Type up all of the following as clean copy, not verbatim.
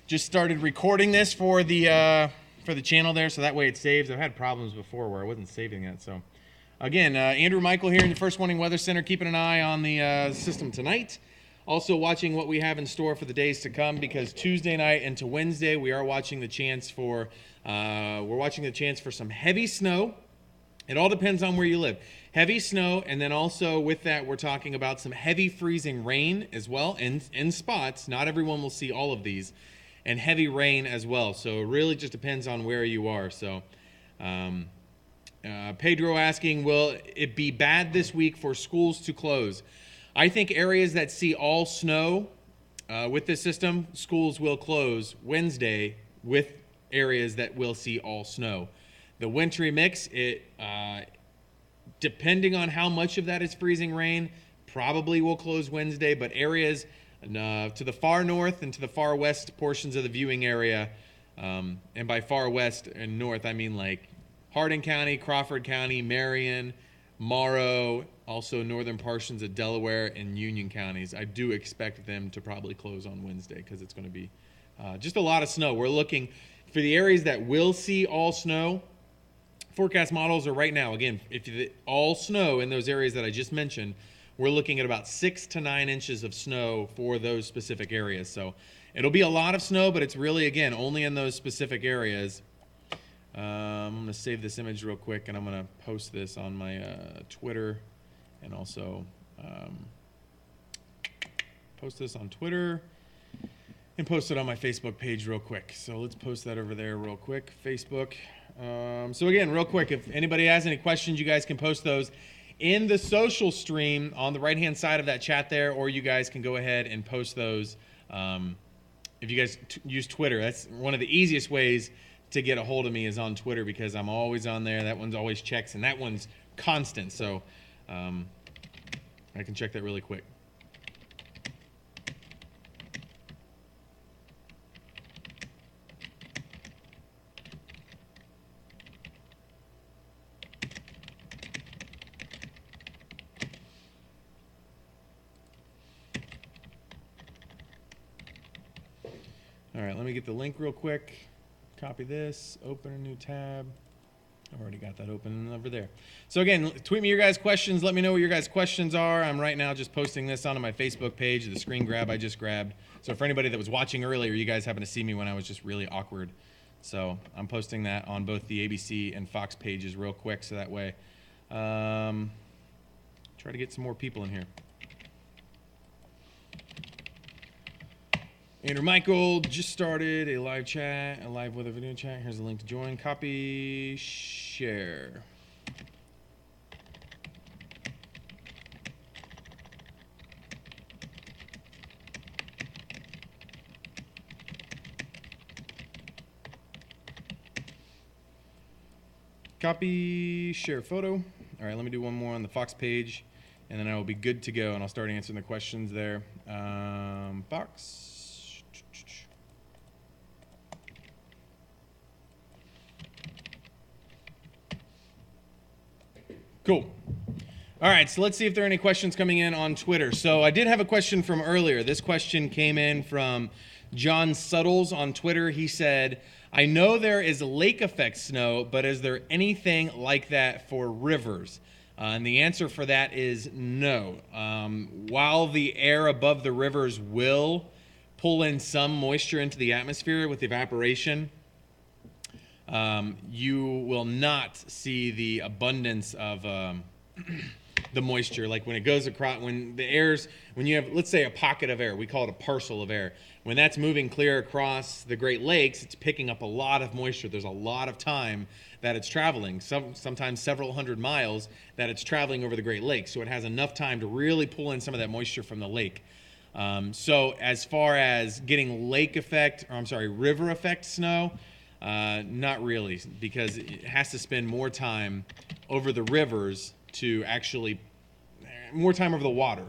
Just started recording this for the channel there, so that way it saves. I've had problems before where I wasn't saving it. So again, Andrew Michael here in the First Warning Weather Center, keeping an eye on the system tonight. Also watching what we have in store for the days to come, because Tuesday night into Wednesday we are watching the chance for some heavy snow. It all depends on where you live. Heavy snow, and then also with that, we're talking about some heavy freezing rain as well, in spots. Not everyone will see all of these, and heavy rain as well. So it really just depends on where you are. So Pedro asking, will it be bad this week for schools to close? I think areas that see all snow with this system, schools will close Wednesday with areas that will see all snow. The wintry mix, depending on how much of that is freezing rain, probably will close Wednesday, but areas to the far north and to the far west portions of the viewing area, and by far west and north, I mean like Hardin County, Crawford County, Marion, Morrow, also northern portions of Delaware and Union counties. I do expect them to probably close on Wednesday because it's going to be just a lot of snow. We're looking for the areas that will see all snow. Forecast models are right now, again, if all snow in those areas that I just mentioned, we're looking at about 6 to 9 inches of snow for those specific areas. So it'll be a lot of snow, but it's really, again, only in those specific areas. I'm going to save this image real quick, and I'm going to post this on my Twitter, and also post this on Twitter and post it on my Facebook page real quick. So let's post that over there real quick, Facebook. So again, real quick, if anybody has any questions, you guys can post those in the social stream on the right-hand side of that chat there, or you guys can go ahead and post those. If you guys use Twitter, that's one of the easiest ways to get a hold of me is on Twitter, because I'm always on there. That one's always checks, and that one's constant. So I can check that really quick. All right, let me get the link real quick. Copy this, open a new tab. I've already got that open over there. So again, tweet me your guys' questions. Let me know what your guys' questions are. I'm right now just posting this onto my Facebook page, the screen grab I just grabbed. So for anybody that was watching earlier, you guys happen to see me when I was just really awkward. So I'm posting that on both the ABC and Fox pages real quick, so that way try to get some more people in here. Andrew Michael just started a live chat, a live weather video chat. Here's the link to join. Copy, share. Copy, share photo. All right, let me do one more on the Fox page, and then I will be good to go, and I'll start answering the questions there. Fox. Cool. All right, so let's see if there are any questions coming in on Twitter. So I did have a question from earlier. This question came in from John Suttles on Twitter. He said, I know there is lake effect snow, but is there anything like that for rivers? And the answer for that is no. While the air above the rivers will pull in some moisture into the atmosphere with evaporation, you will not see the abundance of the moisture. Like when it goes across, when you have, let's say, a pocket of air, we call it a parcel of air. When that's moving clear across the Great Lakes, it's picking up a lot of moisture. There's a lot of time that it's traveling, sometimes several hundred miles that it's traveling over the Great Lakes. So it has enough time to really pull in some of that moisture from the lake. So as far as getting river effect snow, not really, because it has to spend more time over the rivers to actually, more time over the water.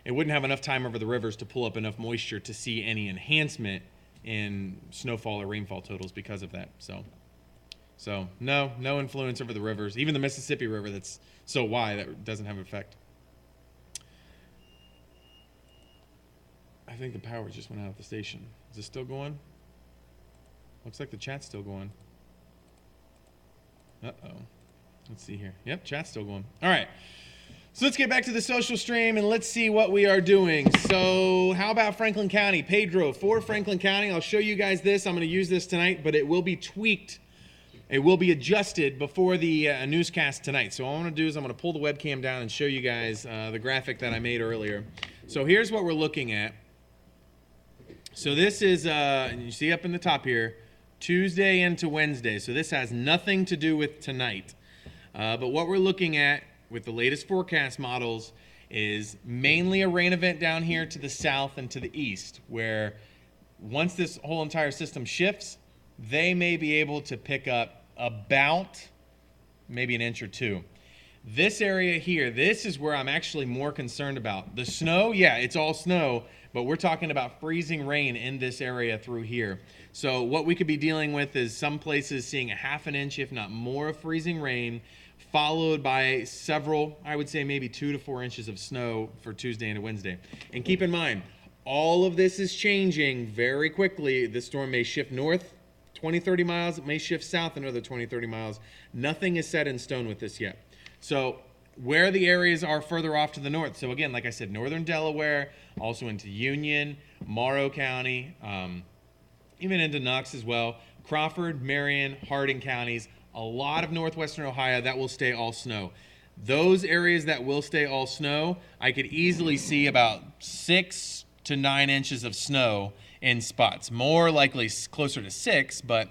It wouldn't have enough time over the rivers to pull up enough moisture to see any enhancement in snowfall or rainfall totals because of that. So no influence over the rivers. Even the Mississippi River, that's so wide, that doesn't have an effect. I I think the power just went out at the station. Is it still going? Looks like the chat's still going. Uh-oh. Let's see here. Yep, chat's still going. All right. So let's get back to the social stream and let's see what we are doing. So how about Franklin County? Pedro for Franklin County. I'll show you guys this. I'm going to use this tonight, but it will be tweaked. It will be adjusted before the newscast tonight. So all I'm going to do is I'm going to pull the webcam down and show you guys the graphic that I made earlier. So here's what we're looking at. So this is, you see up in the top here, Tuesday into Wednesday. So this has nothing to do with tonight. But what we're looking at with the latest forecast models is mainly a rain event down here to the south and to the east, where once this whole entire system shifts, they may be able to pick up about maybe an inch or two. This area here, this is where I'm actually more concerned about. The snow, yeah, it's all snow, but we're talking about freezing rain in this area through here. So what we could be dealing with is some places seeing a half an inch, if not more, of freezing rain, followed by several, I would say maybe 2 to 4 inches of snow for Tuesday into Wednesday. And keep in mind, all of this is changing very quickly. This storm may shift north 20, 30 miles. It may shift south another 20, 30 miles. Nothing is set in stone with this yet. So where the areas are further off to the north. So again, like I said, northern Delaware, also into Union, Morrow County, even into Knox as well. Crawford, Marion, Hardin counties. A lot of northwestern Ohio, that will stay all snow. Those areas that will stay all snow, I could easily see about 6 to 9 inches of snow in spots. More likely closer to 6, but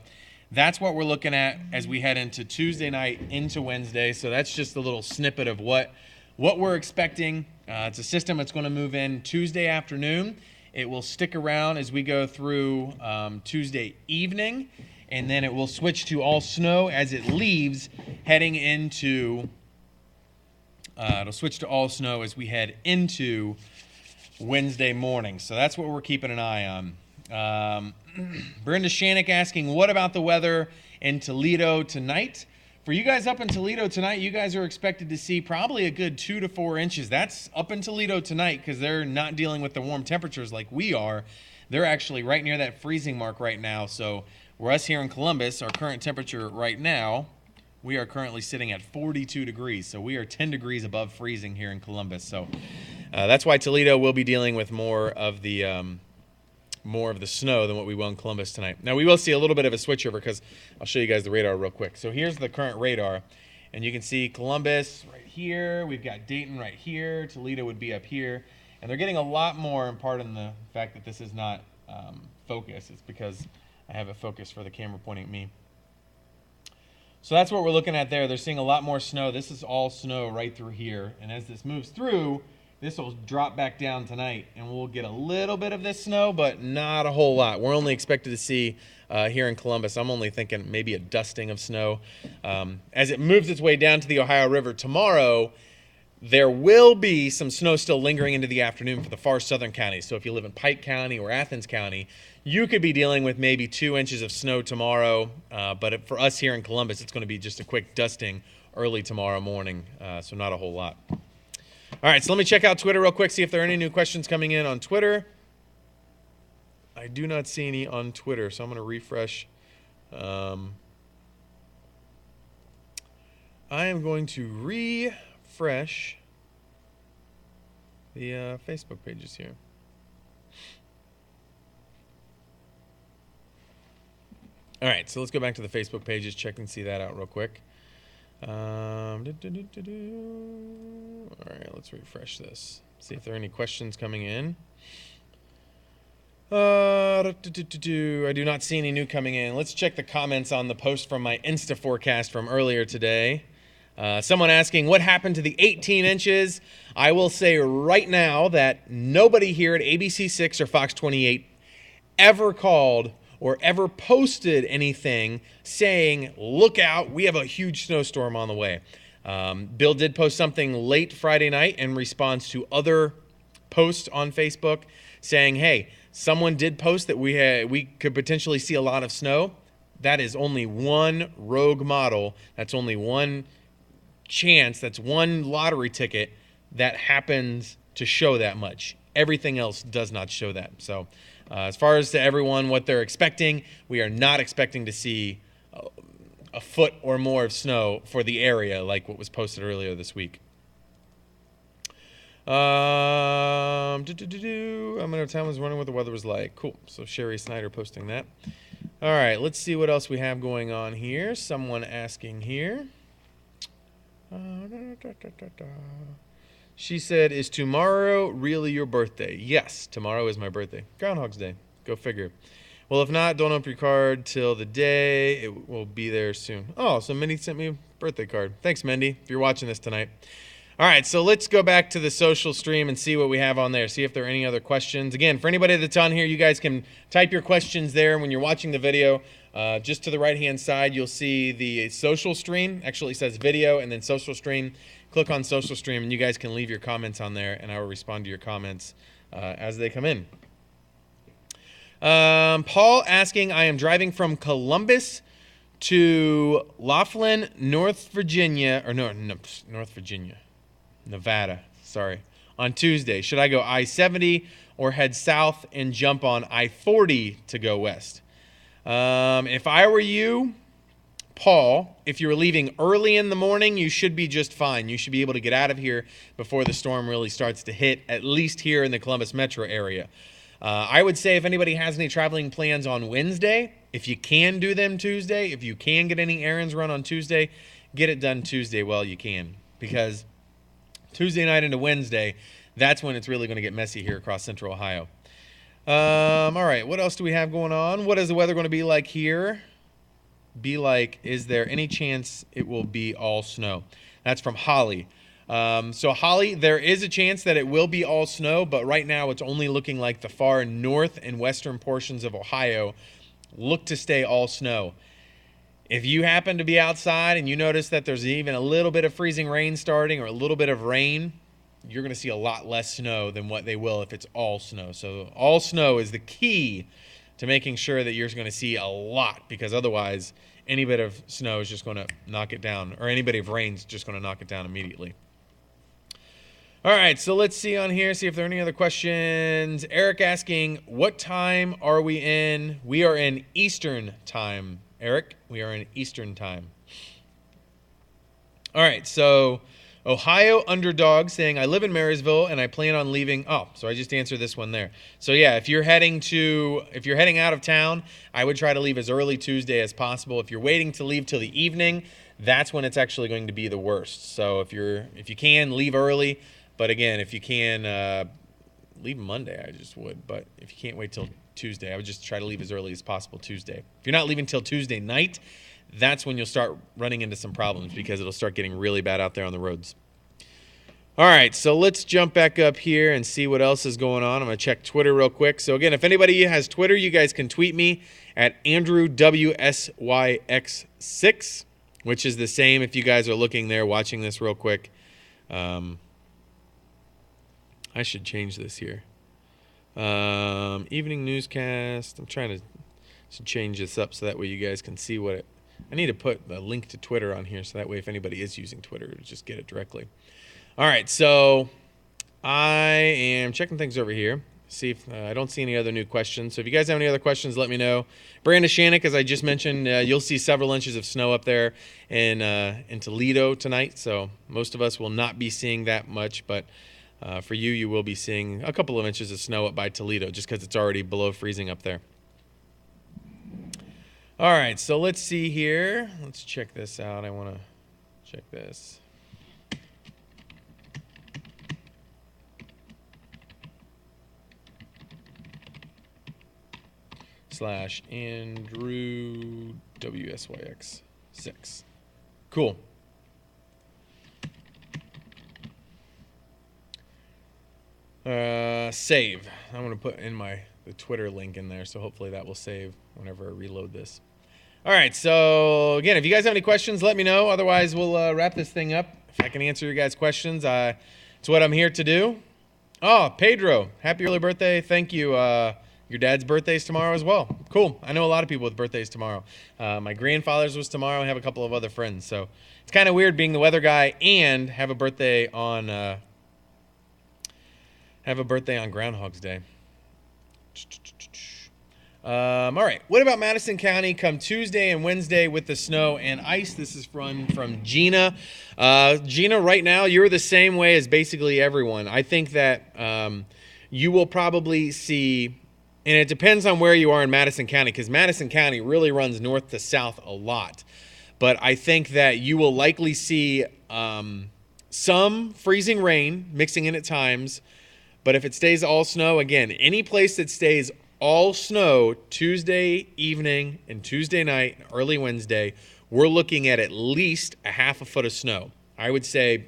that's what we're looking at as we head into Tuesday night into Wednesday. So that's just a little snippet of what we're expecting. It's a system that's going to move in Tuesday afternoon. It will stick around as we go through Tuesday evening. And then it will switch to all snow as it leaves, heading into, it'll switch to all snow as we head into Wednesday morning. So that's what we're keeping an eye on. Brenda Shannick asking, what about the weather in Toledo tonight? For you guys up in Toledo tonight, you guys are expected to see probably a good 2 to 4 inches. That's up in Toledo tonight because they're not dealing with the warm temperatures like we are. They're actually right near that freezing mark right now. So where us here in Columbus, our current temperature right now, we are currently sitting at 42 degrees. So we are 10 degrees above freezing here in Columbus. So that's why Toledo will be dealing with more of the snow than what we will in Columbus tonight. Now we will see a little bit of a switchover because I'll show you guys the radar real quick. So here's the current radar, and you can see Columbus right here. We've got Dayton right here. Toledo would be up here, and they're getting a lot more. And pardon the fact that this is not focused. It's because I have it focused for the camera pointing at me. So that's what we're looking at there. They're seeing a lot more snow. This is all snow right through here. And as this moves through, this will drop back down tonight. And we'll get a little bit of this snow, but not a whole lot. We're only expected to see here in Columbus, I'm only thinking maybe a dusting of snow. As it moves its way down to the Ohio River tomorrow, there will be some snow still lingering into the afternoon for the far southern counties. So if you live in Pike County or Athens County, you could be dealing with maybe 2 inches of snow tomorrow. But for us here in Columbus, it's going to be just a quick dusting early tomorrow morning. So not a whole lot. All right, so let me check out Twitter real quick, see if there are any new questions coming in on Twitter. I do not see any on Twitter, so I'm going to refresh. I am going to refresh the Facebook pages here. All right, so let's go back to the Facebook pages, check and see that out real quick. All right, let's refresh this. See if there are any questions coming in. I do not see any new coming in. Let's check the comments on the post from my Insta forecast from earlier today. Someone asking, what happened to the 18 inches? I will say right now that nobody here at ABC6 or Fox 28 ever called or ever posted anything saying, look out, we have a huge snowstorm on the way. Bill did post something late Friday night in response to other posts on Facebook saying, hey, someone did post that we could potentially see a lot of snow. That is only one rogue model. That's only one chance. That's one lottery ticket that happens to show that much. Everything else does not show that. So as far as to everyone what they're expecting, we are not expecting to see a foot or more of snow for the area like what was posted earlier this week. I'm gonna time was wondering what the weather was like. Cool. So Sherry Snyder posting that. All right, let's see what else we have going on here. Someone asking here. She said, "Is tomorrow really your birthday?" Yes, tomorrow is my birthday. Groundhog's Day. Go figure. Well, if not, don't open your card till the day. It will be there soon. Oh, so Mindy sent me a birthday card. Thanks, Mindy, if you're watching this tonight. All right, so let's go back to the social stream and see what we have on there. See if there are any other questions. Again, for anybody that's on here, you guys can type your questions there when you're watching the video. Just to the right-hand side, you'll see the social stream. Actually, it says video and then social stream. Click on social stream, and you guys can leave your comments on there, and I will respond to your comments as they come in. Paul asking, I am driving from Columbus to Laughlin, North Virginia, Nevada, sorry, on Tuesday. Should I go I-70 or head south and jump on I-40 to go west? If I were you, Paul, if you were leaving early in the morning, you should be just fine. You should be able to get out of here before the storm really starts to hit, at least here in the Columbus metro area. I would say if anybody has any traveling plans on Wednesday, if you can do them Tuesday, if you can get any errands run on Tuesday, get it done Tuesday while you can. Because Tuesday night into Wednesday, that's when it's really going to get messy here across central Ohio. All right, what else do we have going on? What is the weather going to be like here? Is there any chance it will be all snow? That's from Holly. So Holly, there is a chance that it will be all snow, but right now it's only looking like the far north and western portions of Ohio look to stay all snow. If you happen to be outside and you notice that there's even a little bit of freezing rain starting or a little bit of rain, you're going to see a lot less snow than what they will if it's all snow. So all snow is the key to making sure that you're going to see a lot, because otherwise any bit of snow is just going to knock it down, or any bit of rain is just going to knock it down immediately. All right, so let's see on here, see if there are any other questions. Eric asking, what time are we in? We are in Eastern time, Eric. We are in Eastern time. All right, so Ohio Underdog saying, I live in Marysville and I plan on leaving. Oh, so I just answered this one there. So yeah, if you're heading out of town, I would try to leave as early Tuesday as possible. If you're waiting to leave till the evening, that's when it's actually going to be the worst. So if you can, leave early. But again, if you can, leave Monday, I just would. But if you can't wait till Tuesday, I would just try to leave as early as possible Tuesday. If you're not leaving till Tuesday night, that's when you'll start running into some problems, because it'll start getting really bad out there on the roads. All right, so let's jump back up here and see what else is going on. I'm going to check Twitter real quick. So again, if anybody has Twitter, you guys can tweet me at AndrewWSYX6, which is the same if you guys are looking there, watching this real quick. I should change this here. Evening newscast. I'm trying to change this up so that way you guys can see what it... I need to put a link to Twitter on here so that way if anybody is using Twitter, just get it directly. All right, so I am checking things over here. See if I don't see any other new questions. So if you guys have any other questions, let me know. Brandishannock, as I just mentioned, you'll see several inches of snow up there in Toledo tonight. So most of us will not be seeing that much, but for you, you will be seeing a couple of inches of snow up by Toledo just because it's already below freezing up there. All right, so let's see here. Let's check this out. I want to check this. /Andrew WSYX6. Cool. Save. I'm going to put in the Twitter link in there, so hopefully that will save whenever I reload this. All right, so again, if you guys have any questions, let me know. Otherwise, we'll wrap this thing up. If I can answer your guys' questions, it's what I'm here to do. Oh, Pedro, happy early birthday. Thank you. Your dad's birthday's tomorrow as well. Cool. I know a lot of people with birthdays tomorrow. My grandfather's was tomorrow. I have a couple of other friends. So it's kind of weird being the weather guy and have a birthday on Have a birthday on Groundhog's Day. All right. What about Madison County come Tuesday and Wednesday with the snow and ice? This is from Gina. Gina, right now, you're the same way as basically everyone. I think that you will probably see, and it depends on where you are in Madison County, because Madison County really runs north to south a lot. But I think that you will likely see some freezing rain mixing in at times. But if it stays all snow, again, any place that stays all snow Tuesday evening and Tuesday night, early Wednesday, we're looking at least a half a foot of snow. I would say,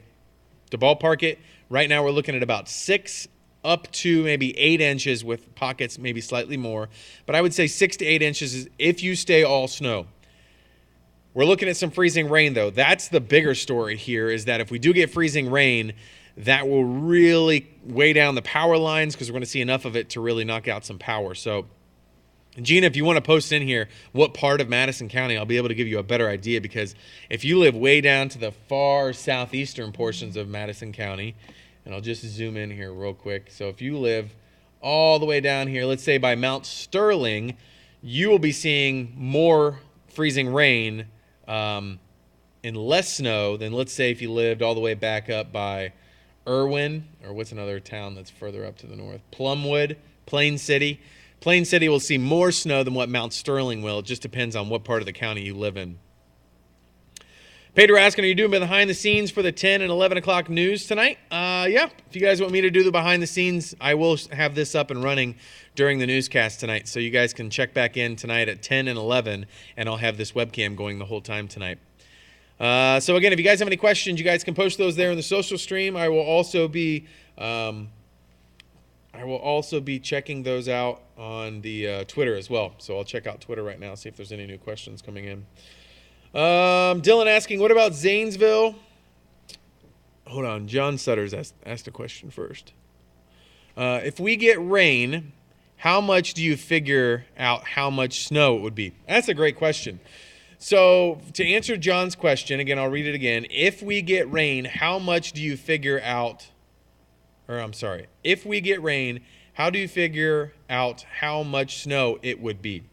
to ballpark it, right now we're looking at about 6 up to maybe 8 inches with pockets maybe slightly more. But I would say 6 to 8 inches is if you stay all snow. We're looking at some freezing rain, though. That's the bigger story here, is that if we do get freezing rain, that will really weigh down the power lines, because we're going to see enough of it to really knock out some power. So, Gina, if you want to post in here what part of Madison County, I'll be able to give you a better idea, because if you live way down to the far southeastern portions of Madison County, and I'll just zoom in here real quick. So if you live all the way down here, let's say by Mount Sterling, you will be seeing more freezing rain and less snow than, let's say, if you lived all the way back up by Irwin, or what's another town that's further up to the north? Plumwood, Plain City. Plain City will see more snow than what Mount Sterling will. It just depends on what part of the county you live in. Pedro asking, are you doing behind the scenes for the 10 and 11 o'clock news tonight? Yeah. If you guys want me to do the behind the scenes, I will have this up and running during the newscast tonight. So you guys can check back in tonight at 10 and 11, and I'll have this webcam going the whole time tonight. So again, if you guys have any questions, you guys can post those there in the social stream. I will also be checking those out on the Twitter as well. So I'll check out Twitter right now, see if there's any new questions coming in. Dylan asking, what about Zanesville? Hold on, John Sutter's asked a question first. If we get rain, how much do you figure out how much snow it would be? That's a great question. So to answer John's question, again, I'll read it again. If we get rain, how much do you figure out, if we get rain, how do you figure out how much snow it would be?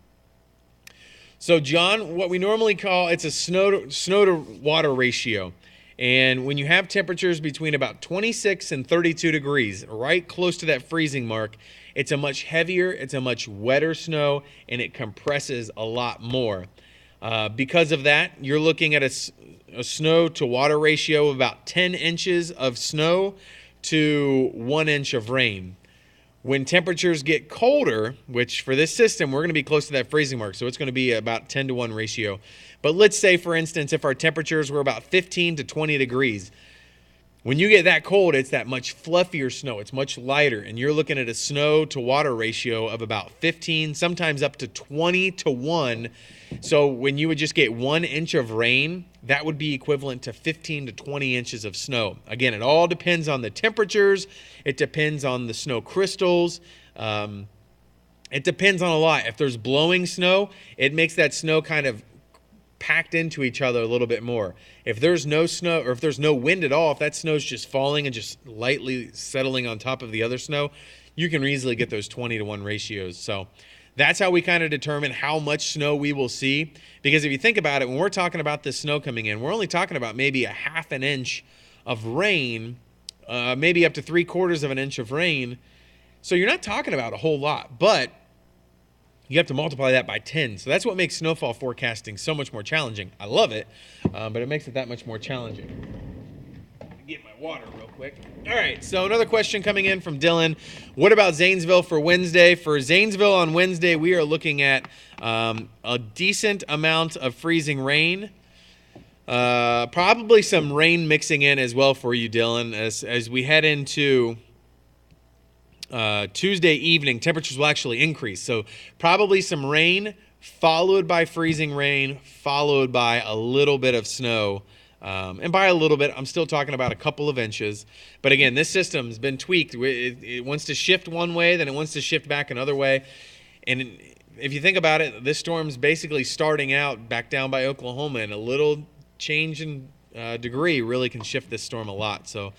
So John, what we normally call, it's a snow to water ratio. And when you have temperatures between about 26 and 32 degrees, right close to that freezing mark, it's a much heavier, it's a much wetter snow, and it compresses a lot more. Because of that, you're looking at a snow to water ratio of about 10 inches of snow to 1 inch of rain. When temperatures get colder, which for this system, we're going to be close to that freezing mark, so it's going to be about 10 to 1 ratio. But let's say, for instance, if our temperatures were about 15 to 20 degrees, when you get that cold, it's that much fluffier snow. It's much lighter, and you're looking at a snow to water ratio of about 15, sometimes up to 20 to 1. So when you would just get 1 inch of rain, that would be equivalent to 15 to 20 inches of snow. Again, it all depends on the temperatures. It depends on the snow crystals. It depends on a lot. If there's blowing snow, it makes that snow kind of packed into each other a little bit more. If there's no snow, or if there's no wind at all, if that snow's just falling and just lightly settling on top of the other snow, you can easily get those 20 to 1 ratios. So that's how we kind of determine how much snow we will see. Because if you think about it, when we're talking about this snow coming in, we're only talking about maybe a half an inch of rain, maybe up to 3/4 of an inch of rain. So you're not talking about a whole lot, but you have to multiply that by 10. So that's what makes snowfall forecasting so much more challenging. I love it, but it makes it that much more challenging. Get my water real quick. All right, so another question coming in from Dylan. What about Zanesville for Wednesday? For Zanesville on Wednesday, we are looking at a decent amount of freezing rain. Probably some rain mixing in as well for you, Dylan, as we head into Tuesday evening. Temperatures will actually increase. So probably some rain, followed by freezing rain, followed by a little bit of snow. And by a little bit, I'm still talking about a couple of inches. But again, this system's been tweaked. It wants to shift one way, then it wants to shift back another way. And if you think about it, this storm's basically starting out back down by Oklahoma, and a little change in degree really can shift this storm a lot. So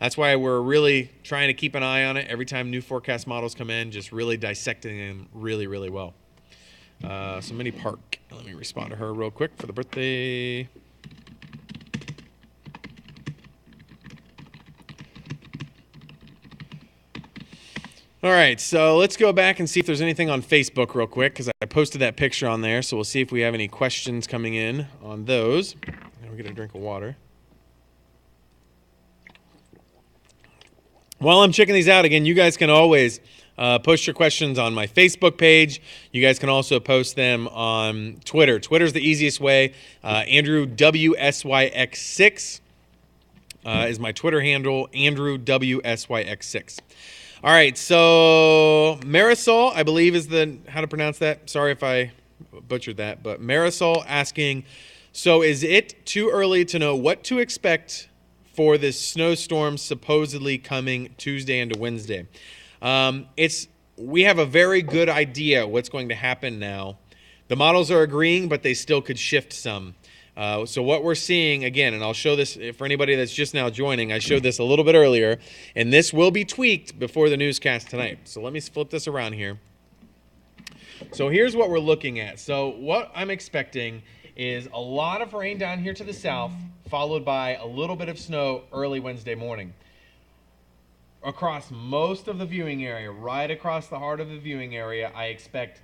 That's why we're really trying to keep an eye on it every time new forecast models come in, just really dissecting them really, really well. So Minnie Park, let me respond to her real quick for the birthday. All right, so let's go back and see if there's anything on Facebook real quick, because I posted that picture on there. So we'll see if we have any questions coming in on those. And we'll get a drink of water. While I'm checking these out, again, you guys can always post your questions on my Facebook page. You guys can also post them on Twitter. Twitter's the easiest way. Andrew WSYX6 is my Twitter handle, Andrew WSYX6. All right, so Marisol, I believe is how to pronounce that. Sorry if I butchered that, but Marisol asking, so is it too early to know what to expect for this snowstorm supposedly coming Tuesday into Wednesday? We have a very good idea what's going to happen now. The models are agreeing, but they still could shift some. So what we're seeing, again, and I'll show this for anybody that's just now joining, I showed this a little bit earlier, and this will be tweaked before the newscast tonight. So let me flip this around here. So here's what we're looking at. So what I'm expecting is a lot of rain down here to the south, followed by a little bit of snow early Wednesday morning. Across most of the viewing area, right across the heart of the viewing area, I expect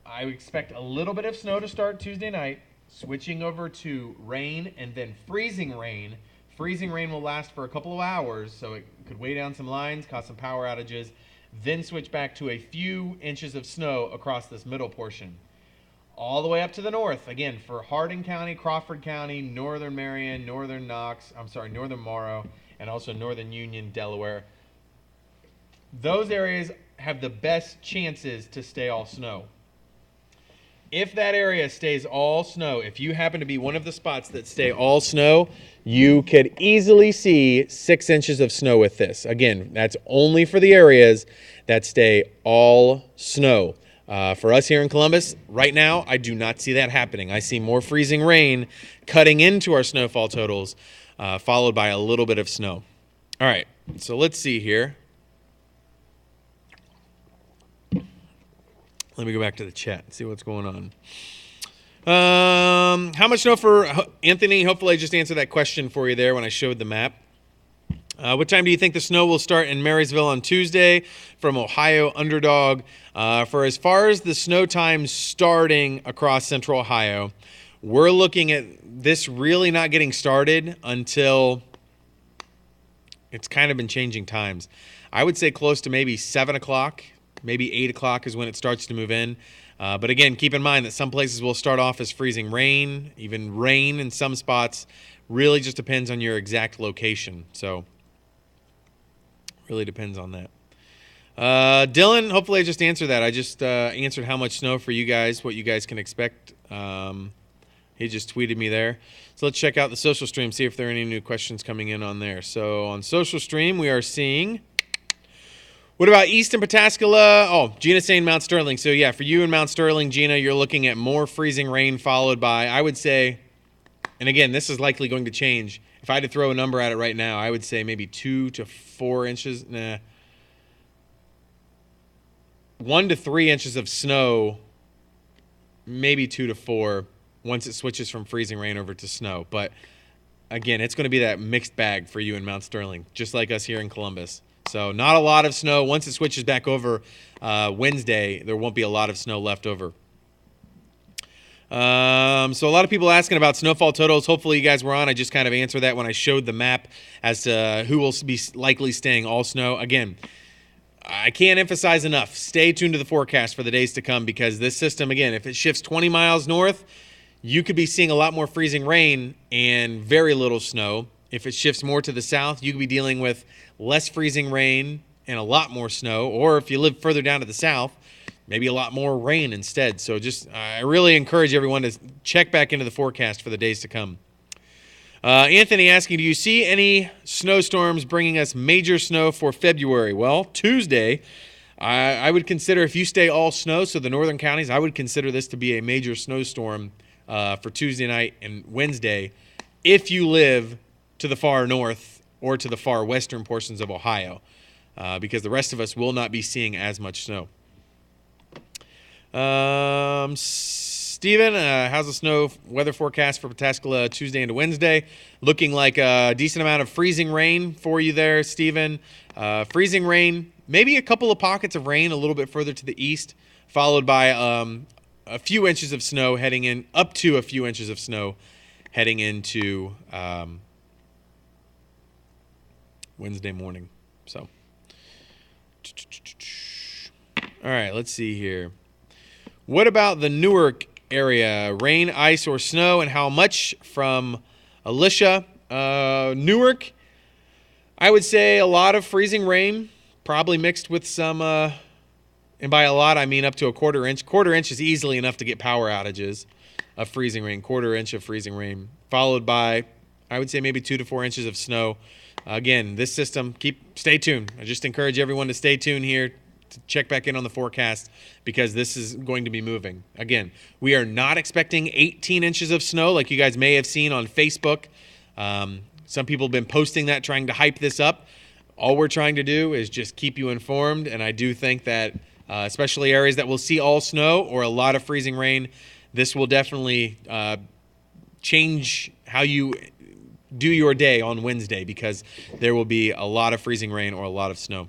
a little bit of snow to start Tuesday night, switching over to rain and then freezing rain. Freezing rain will last for a couple of hours, so it could weigh down some lines, cause some power outages, then switch back to a few inches of snow across this middle portion. All the way up to the north, again, for Hardin County, Crawford County, Northern Marion, Northern Morrow, and also Northern Union, Delaware. Those areas have the best chances to stay all snow. If that area stays all snow, if you happen to be one of the spots that stay all snow, you could easily see 6 inches of snow with this. Again, that's only for the areas that stay all snow. For us here in Columbus, right now, I do not see that happening. I see more freezing rain cutting into our snowfall totals, followed by a little bit of snow. All right, so let's see here. Let me go back to the chat and see what's going on. How much snow for Anthony? Hopefully I just answered that question for you there when I showed the map. What time do you think the snow will start in Marysville on Tuesday? From Ohio Underdog. For as far as the snow time starting across central Ohio, we're looking at this really not getting started until it's kind of been changing times. I would say close to maybe 7 o'clock. Maybe 8 o'clock is when it starts to move in. But again, keep in mind that some places will start off as freezing rain, even rain in some spots. Really just depends on your exact location. So really depends on that. Dylan, hopefully I just answered that. I just answered how much snow for you guys, what you guys can expect. He just tweeted me there. So let's check out the social stream, see if there are any new questions coming in on there. So on social stream, we are seeing... What about East and Pataskala? Oh, Gina's saying Mount Sterling. So, yeah, for you in Mount Sterling, Gina, you're looking at more freezing rain followed by, I would say, and again, this is likely going to change. If I had to throw a number at it right now, I would say maybe 2 to 4 inches. 1 to 3 inches of snow, maybe 2 to 4 once it switches from freezing rain over to snow. But, again, it's going to be that mixed bag for you in Mount Sterling, just like us here in Columbus. So not a lot of snow. Once it switches back over Wednesday, there won't be a lot of snow left over. So a lot of people asking about snowfall totals. Hopefully you guys were on. I just kind of answered that when I showed the map as to who will be likely staying all snow. Again, I can't emphasize enough. Stay tuned to the forecast for the days to come, because this system, again, if it shifts 20 miles north, you could be seeing a lot more freezing rain and very little snow. If it shifts more to the south, you could be dealing with less freezing rain and a lot more snow. Or if you live further down to the south, maybe a lot more rain instead. So just, I really encourage everyone to check back into the forecast for the days to come. Anthony asking, do you see any snowstorms bringing us major snow for February? Well, Tuesday, I would consider, if you stay all snow, so the northern counties, I would consider this to be a major snowstorm for Tuesday night and Wednesday if you live to the far north or to the far western portions of Ohio, because the rest of us will not be seeing as much snow. Steven, how's the snow weather forecast for Pataskala Tuesday into Wednesday? Looking like a decent amount of freezing rain for you there, Steven. Freezing rain, maybe a couple of pockets of rain a little bit further to the east, followed by a few inches of snow heading in, up to a few inches of snow heading into Wednesday morning. So, all right, let's see here. What about the Newark area? Rain, ice, or snow, and how much? From Alicia. Newark, I would say a lot of freezing rain, probably mixed with some, and by a lot I mean up to a quarter inch. Quarter inch is easily enough to get power outages of freezing rain. Quarter inch of freezing rain, followed by, I would say, maybe 2 to 4 inches of snow. Again, this system, stay tuned. I just encourage everyone to stay tuned here to check back in on the forecast, because this is going to be moving. Again, we are not expecting 18 inches of snow like you guys may have seen on Facebook. Some people have been posting that, trying to hype this up. All we're trying to do is just keep you informed, and I do think that especially areas that will see all snow or a lot of freezing rain, this will definitely change how you do your day on Wednesday, because there will be a lot of freezing rain or a lot of snow.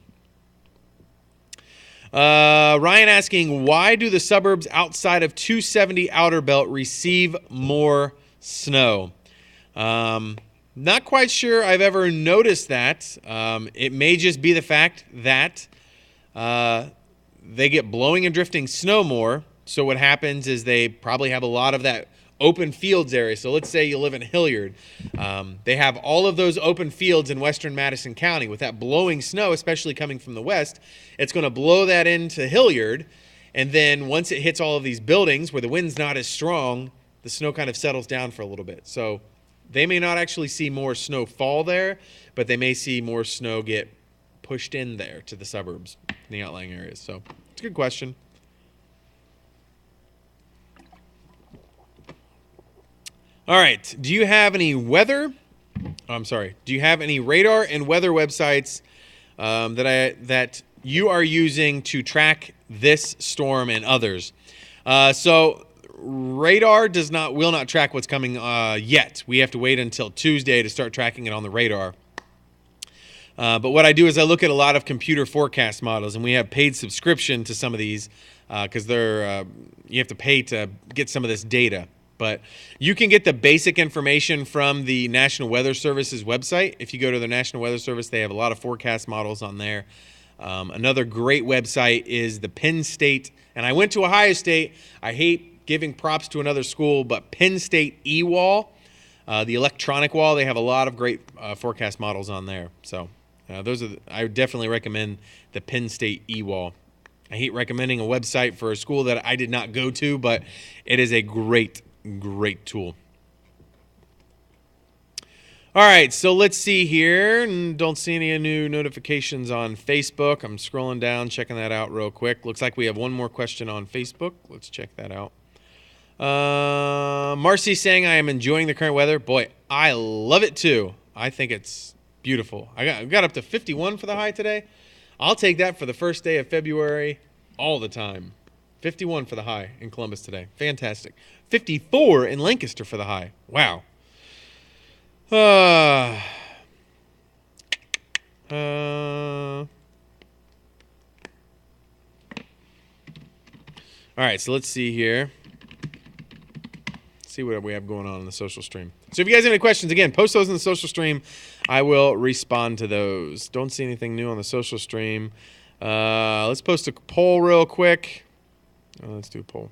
Ryan asking, why do the suburbs outside of 270 Outer Belt receive more snow? Not quite sure I've ever noticed that. It may just be the fact that they get blowing and drifting snow more. So what happens is they probably have a lot of that open fields area. So let's say you live in Hilliard. They have all of those open fields in western Madison County. With that blowing snow, especially coming from the west, it's going to blow that into Hilliard. And then once it hits all of these buildings where the wind's not as strong, the snow kind of settles down for a little bit. So they may not actually see more snow fall there, but they may see more snow get pushed in there to the suburbs, in the outlying areas. So it's a good question. All right. Do you have any weather? Do you have any radar and weather websites that you are using to track this storm and others? So radar will not track what's coming yet. We have to wait until Tuesday to start tracking it on the radar. But what I do is I look at a lot of computer forecast models, and we have paid subscription to some of these because you have to pay to get some of this data. But you can get the basic information from the National Weather Service's website. If you go to the National Weather Service, they have a lot of forecast models on there. Another great website is the Penn State, and I went to Ohio State. I hate giving props to another school, but Penn State eWall, the electronic wall, they have a lot of great forecast models on there. So I would definitely recommend the Penn State eWall. I hate recommending a website for a school that I did not go to, but it is a great tool. All right, so let's see here. Don't see any new notifications on Facebook. I'm scrolling down, checking that out real quick. Looks like we have one more question on Facebook. Let's check that out. Marcy saying, I am enjoying the current weather. Boy, I love it too. I think it's beautiful. I got up to 51 for the high today. I'll take that for the first day of February all the time. 51 for the high in Columbus today. Fantastic. 54 in Lancaster for the high. Wow. All right, so let's see here. See what we have going on in the social stream. So if you guys have any questions, again, post those in the social stream. I will respond to those. Don't see anything new on the social stream. Let's post a poll real quick. Let's do a poll.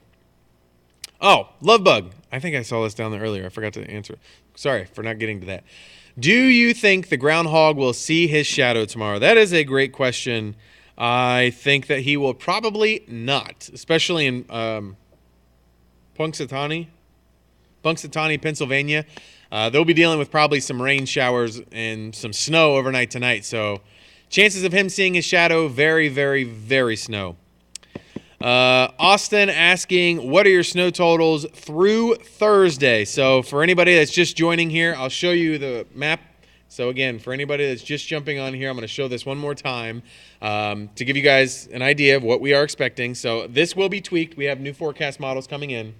Oh, Lovebug. I think I saw this down there earlier. I forgot to answer. Sorry for not getting to that. Do you think the groundhog will see his shadow tomorrow? That is a great question. I think that he will probably not, especially in Punxsutawney, Pennsylvania. They'll be dealing with probably some rain showers and some snow overnight tonight. So chances of him seeing his shadow, very, very, very snow. Austin asking, what are your snow totals through Thursday? So for anybody that's just joining here, I'll show you the map So again, for anybody that's just jumping on here, I'm going to show this one more time to give you guys an idea of what we are expecting. So this will be tweaked. We have new forecast models coming in.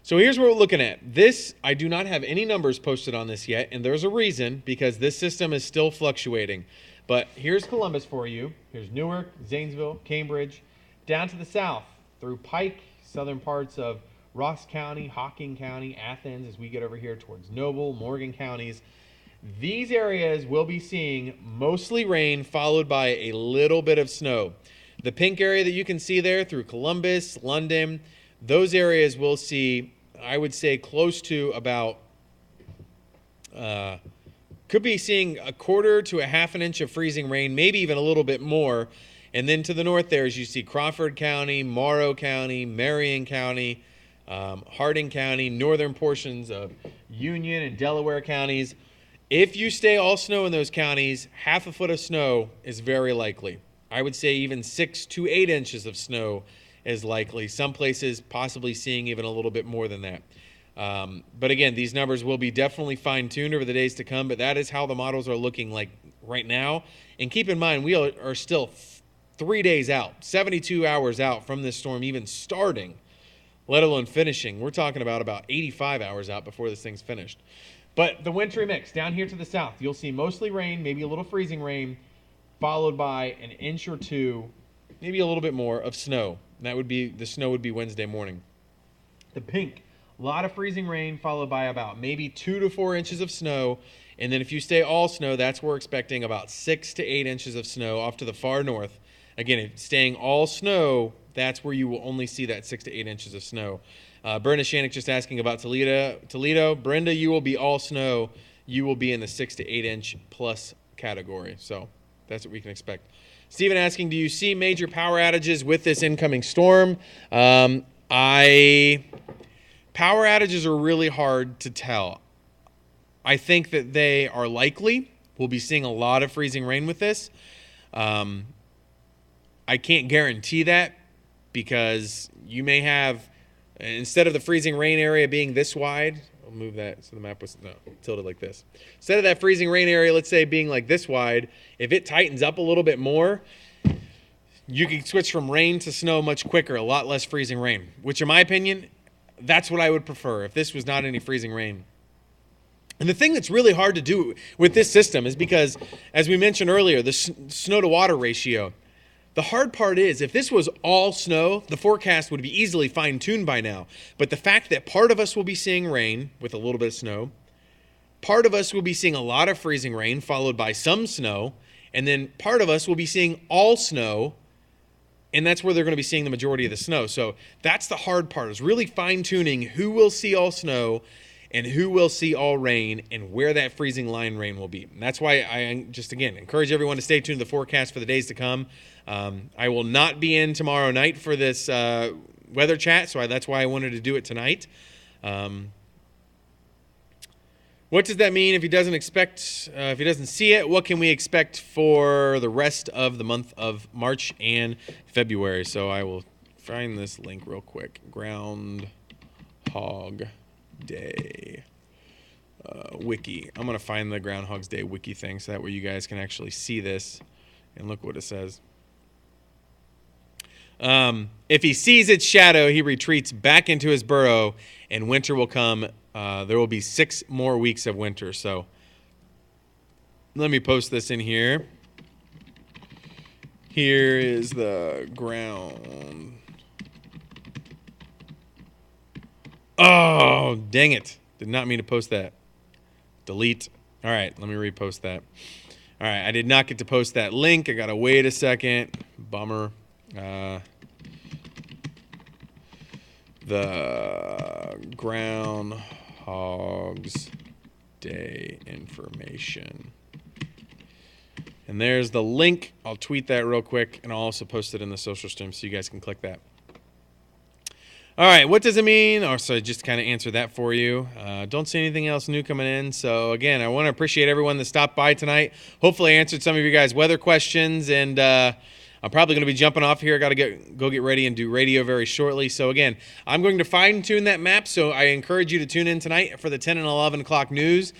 So here's what we're looking at. This, I do not have any numbers posted on this yet, and there's a reason, because this system is still fluctuating. But here's Columbus for you. Here's Newark, Zanesville, Cambridge, down to the south through Pike, southern parts of Ross County, Hocking County, Athens, as we get over here towards Noble, Morgan counties. These areas will be seeing mostly rain followed by a little bit of snow. The pink area that you can see there through Columbus, London, those areas will see, I would say, close to about, could be seeing a quarter to a half an inch of freezing rain, maybe even a little bit more. And then to the north there, as you see Crawford County, Morrow County, Marion County, Harding County, northern portions of Union and Delaware counties. If you stay all snow in those counties, half a foot of snow is very likely. I would say even 6 to 8 inches of snow is likely. Some places possibly seeing even a little bit more than that. But again, these numbers will be definitely fine-tuned over the days to come, but that is how the models are looking like right now. And keep in mind, we are still 3 days out, 72 hours out from this storm even starting, let alone finishing. We're talking about 85 hours out before this thing's finished. But the wintry mix down here to the south, you'll see mostly rain, maybe a little freezing rain, followed by an inch or two, maybe a little bit more of snow. And that would be, the snow would be Wednesday morning. The pink, a lot of freezing rain, followed by about maybe 2 to 4 inches of snow. And then if you stay all snow, that's where we're expecting about 6 to 8 inches of snow off to the far north. Again, if staying all snow, that's where you will only see that 6 to 8 inches of snow. Brenda Shannick just asking about Toledo. Brenda, you will be all snow. You will be in the 6 to 8 inch plus category. So that's what we can expect. Stephen asking, do you see major power outages with this incoming storm? Power outages are really hard to tell. I think that they are likely. We'll be seeing a lot of freezing rain with this. I can't guarantee that, because you may have, instead of the freezing rain area being this wide, I'll move that so the map was tilted like this. Instead of that freezing rain area, let's say, being like this wide, if it tightens up a little bit more, you can switch from rain to snow much quicker, a lot less freezing rain, which in my opinion, that's what I would prefer if this was not any freezing rain. And the thing that's really hard to do with this system is because, as we mentioned earlier, the snow to water ratio. The hard part is, if this was all snow, the forecast would be easily fine-tuned by now. But the fact that part of us will be seeing rain with a little bit of snow, part of us will be seeing a lot of freezing rain followed by some snow, and then part of us will be seeing all snow, and that's where they're going to be seeing the majority of the snow. So that's the hard part, is really fine-tuning who will see all snow and who will see all rain and where that freezing line rain will be. And that's why I just, again, encourage everyone to stay tuned to the forecast for the days to come. I will not be in tomorrow night for this weather chat, so that's why I wanted to do it tonight. What does that mean if he doesn't see it? What can we expect for the rest of the month of March and February? So I will find this link real quick. Groundhog Day wiki. I'm going to find the Groundhog's Day wiki thing so that way you guys can actually see this and look what it says. If he sees its shadow, he retreats back into his burrow, and winter will come. There will be 6 more weeks of winter. So let me post this in here. Here is the ground. Oh, dang it. Did not mean to post that. Delete. All right, let me repost that. All right, I did not get to post that link. I got to wait a second. Bummer. The Groundhog's Day information. And there's the link. I'll tweet that real quick, and I'll also post it in the social stream so you guys can click that. All right, what does it mean? Oh, so I just kind of answered that for you. Don't see anything else new coming in. So, again, I want to appreciate everyone that stopped by tonight. Hopefully I answered some of you guys' weather questions, and I I'm probably going to be jumping off here. Got to go get ready and do radio very shortly. So again, I'm going to fine tune that map. So I encourage you to tune in tonight for the 10 and 11 o'clock news.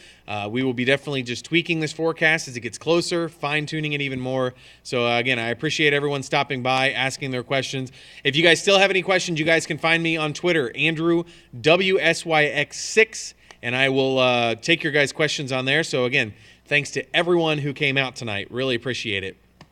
We will be definitely just tweaking this forecast as it gets closer, fine tuning it even more. So again, I appreciate everyone stopping by, asking their questions. If you guys still have any questions, you guys can find me on Twitter, Andrew WSYX6, and I will take your guys' questions on there. So again, thanks to everyone who came out tonight. Really appreciate it.